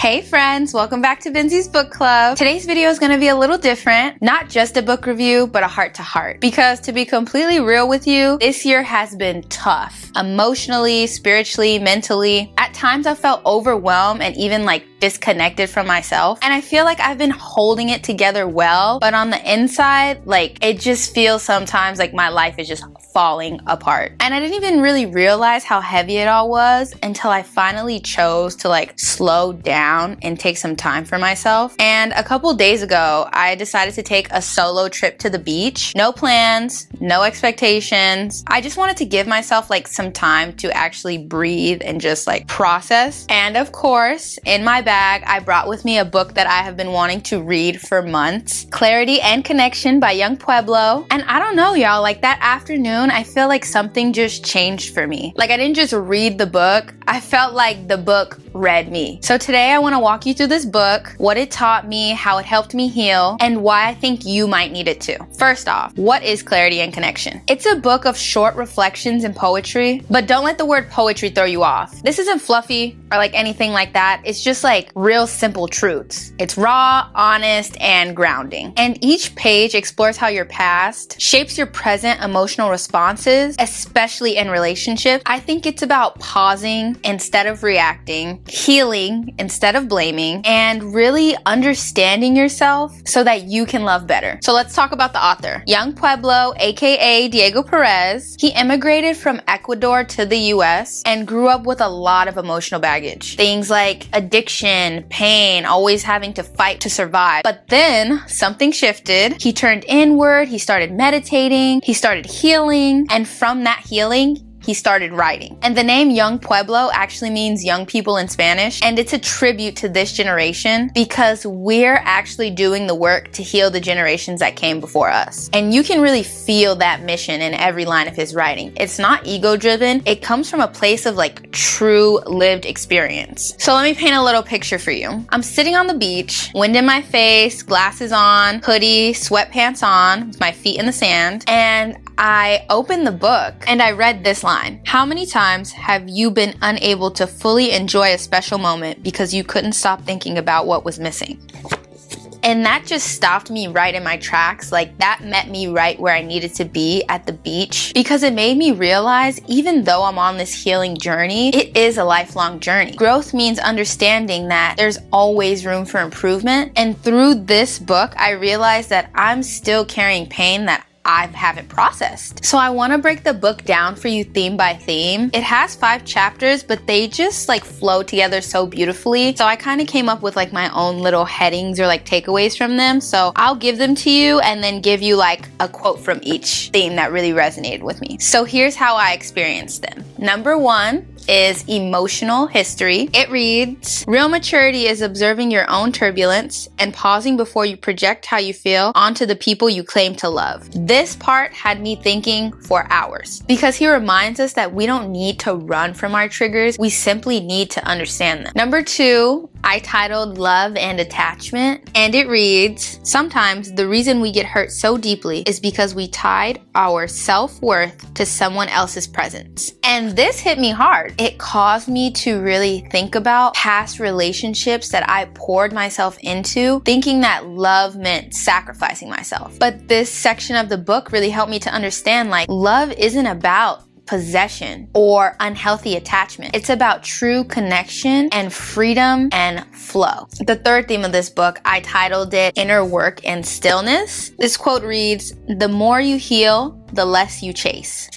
Hey friends, welcome back to Benzi's Book Club. Today's video is going to be a little different, not just a book review, but a heart-to-heart. Because to be completely real with you, this year has been tough. Emotionally, spiritually, mentally. At times I felt overwhelmed and even disconnected from myself. And I feel like I've been holding it together well, but on the inside, it just feels sometimes like my life is just falling apart. And I didn't even really realize how heavy it all was until I finally chose to slow down and take some time for myself. And a couple days ago, I decided to take a solo trip to the beach. No plans, no expectations. I just wanted to give myself some time to actually breathe and just process. And of course, in my bag, I brought with me a book that I have been wanting to read for months. Clarity and Connection by Yung Pueblo. And I don't know, y'all, that afternoon, I feel like something just changed for me. I didn't just read the book. I felt like the book read me. So today I want to walk you through this book, what it taught me, how it helped me heal, and why I think you might need it too. First off, what is Clarity and Connection? It's a book of short reflections and poetry, but don't let the word poetry throw you off. This isn't fluffy or anything like that. It's just real simple truths. It's raw, honest, and grounding. And each page explores how your past shapes your present emotional responses, especially in relationships. I think it's about pausing instead of reacting, healing instead of blaming, and really understanding yourself so that you can love better. So let's talk about the author. Yung Pueblo, aka Diego Perez. He immigrated from Ecuador to the US and grew up with a lot of emotional baggage. Things like addiction, pain, always having to fight to survive. But then something shifted. He turned inward, he started meditating, he started healing, and from that healing, he started writing. And the name Yung Pueblo actually means young people in Spanish, and it's a tribute to this generation because we're actually doing the work to heal the generations that came before us. And you can really feel that mission in every line of his writing. It's not ego-driven, it comes from a place of true lived experience. So let me paint a little picture for you. I'm sitting on the beach, wind in my face, glasses on, hoodie, sweatpants on, with my feet in the sand, and I opened the book and I read this line. How many times have you been unable to fully enjoy a special moment because you couldn't stop thinking about what was missing? And that just stopped me right in my tracks. That met me right where I needed to be at the beach, because it made me realize even though I'm on this healing journey, it is a lifelong journey. Growth means understanding that there's always room for improvement. And through this book, I realized that I'm still carrying pain that I haven't processed. So I want to break the book down for you theme by theme. It has 5 chapters, but they just flow together so beautifully. So I kind of came up with my own little headings or takeaways from them. So I'll give them to you and then give you a quote from each theme that really resonated with me. So here's how I experienced them. Number 1 is emotional history. It reads, real maturity is observing your own turbulence and pausing before you project how you feel onto the people you claim to love. This part had me thinking for hours because he reminds us that we don't need to run from our triggers. We simply need to understand them. Number 2, I titled Love and Attachment, and it reads, sometimes the reason we get hurt so deeply is because we tied our self-worth to someone else's presence. And this hit me hard. It caused me to really think about past relationships that I poured myself into, thinking that love meant sacrificing myself. But this section of the book really helped me to understand love isn't about possession or unhealthy attachment. It's about true connection and freedom and flow. The 3rd theme of this book, I titled it Inner Work and Stillness. This quote reads, the more you heal, the less you chase.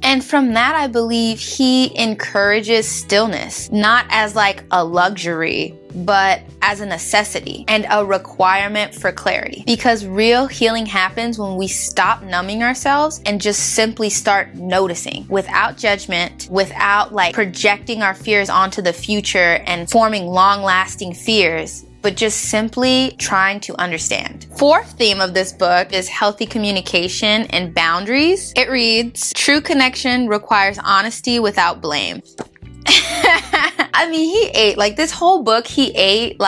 And from that, I believe he encourages stillness, not as a luxury, but as a necessity and a requirement for clarity. Because real healing happens when we stop numbing ourselves and just simply start noticing without judgment, without projecting our fears onto the future and forming long-lasting fears, but just simply trying to understand. 4th theme of this book is healthy communication and boundaries. It reads, true connection requires honesty without blame. I mean, he ate, this whole book, he ate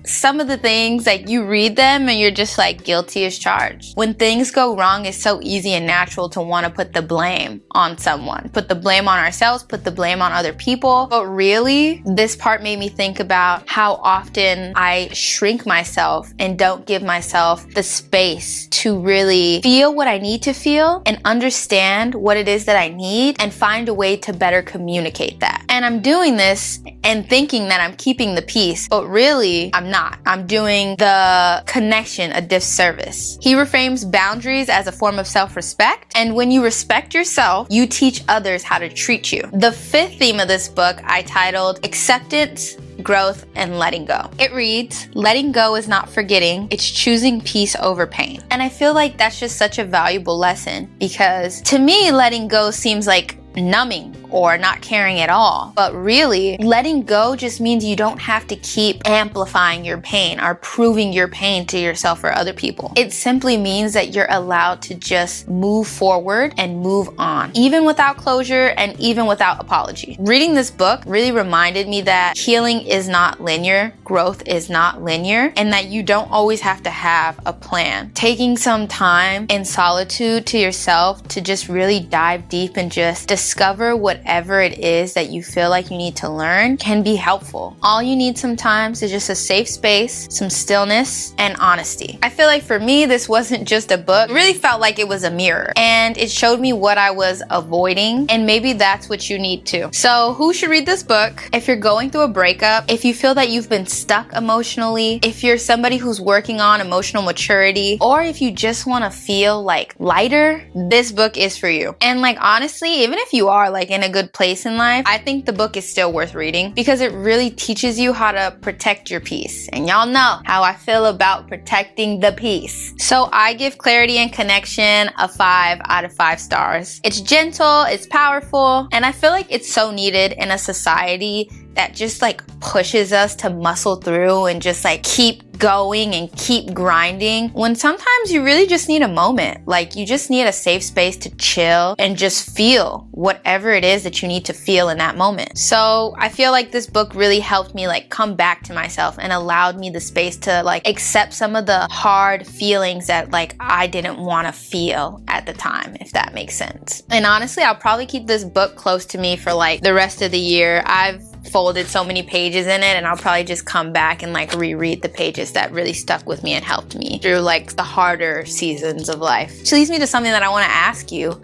some of the things, like, you read them and you're just like, guilty as charged. When things go wrong, it's so easy and natural to want to put the blame on someone, put the blame on ourselves, put the blame on other people. But really, this part made me think about how often I shrink myself and don't give myself the space to really feel what I need to feel and understand what it is that I need and find a way to better communicate that. And I'm doing this and thinking that I'm keeping the peace, but really I'm not. I'm doing the connection a disservice. He reframes boundaries as a form of self-respect, and when you respect yourself, you teach others how to treat you. The fifth theme of this book I titled Acceptance, Growth, and Letting Go. It reads, letting go is not forgetting, it's choosing peace over pain. And I feel like that's just such a valuable lesson, because to me, letting go seems like numbing or not caring at all. But really, letting go just means you don't have to keep amplifying your pain or proving your pain to yourself or other people. It simply means that you're allowed to just move forward and move on, even without closure and even without apology. Reading this book really reminded me that healing is not linear, growth is not linear, and that you don't always have to have a plan. Taking some time in solitude to yourself to just really dive deep and just discover whatever it is that you feel like you need to learn can be helpful. All you need sometimes is just a safe space, some stillness, and honesty. I feel like for me, this wasn't just a book. It really felt like it was a mirror, and it showed me what I was avoiding, and maybe that's what you need too. So who should read this book? If you're going through a breakup, if you feel that you've been stuck emotionally, if you're somebody who's working on emotional maturity, or if you just want to feel like lighter, this book is for you. And like, honestly, even if you are like in a good place in life, I think the book is still worth reading because it really teaches you how to protect your peace. And y'all know how I feel about protecting the peace. So I give Clarity and Connection a 5 out of 5 stars. It's gentle, it's powerful, and I feel like it's so needed in a society that just like pushes us to muscle through and just like keep going and keep grinding, when sometimes you really just need a moment. Like, you just need a safe space to chill and just feel whatever it is that you need to feel in that moment. So I feel like this book really helped me like come back to myself and allowed me the space to like accept some of the hard feelings that like I didn't want to feel at the time, if that makes sense. And honestly, I'll probably keep this book close to me for like the rest of the year. I've folded so many pages in it, and I'll probably just come back and like reread the pages that really stuck with me and helped me through like the harder seasons of life. Which leads me to something that I want to ask you.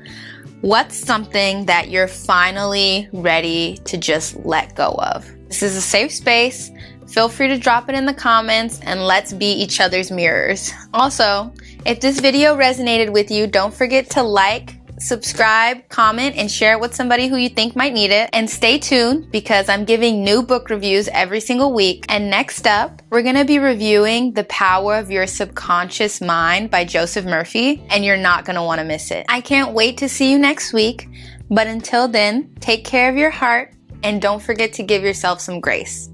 What's something that you're finally ready to just let go of? This is a safe space. Feel free to drop it in the comments, and let's be each other's mirrors. Also, if this video resonated with you, don't forget to like, subscribe, comment, and share it with somebody who you think might need it. And stay tuned because I'm giving new book reviews every single week. And next up, we're gonna be reviewing The Power of Your Subconscious Mind by Joseph Murphy, and you're not gonna wanna miss it. I can't wait to see you next week. But until then, take care of your heart and don't forget to give yourself some grace.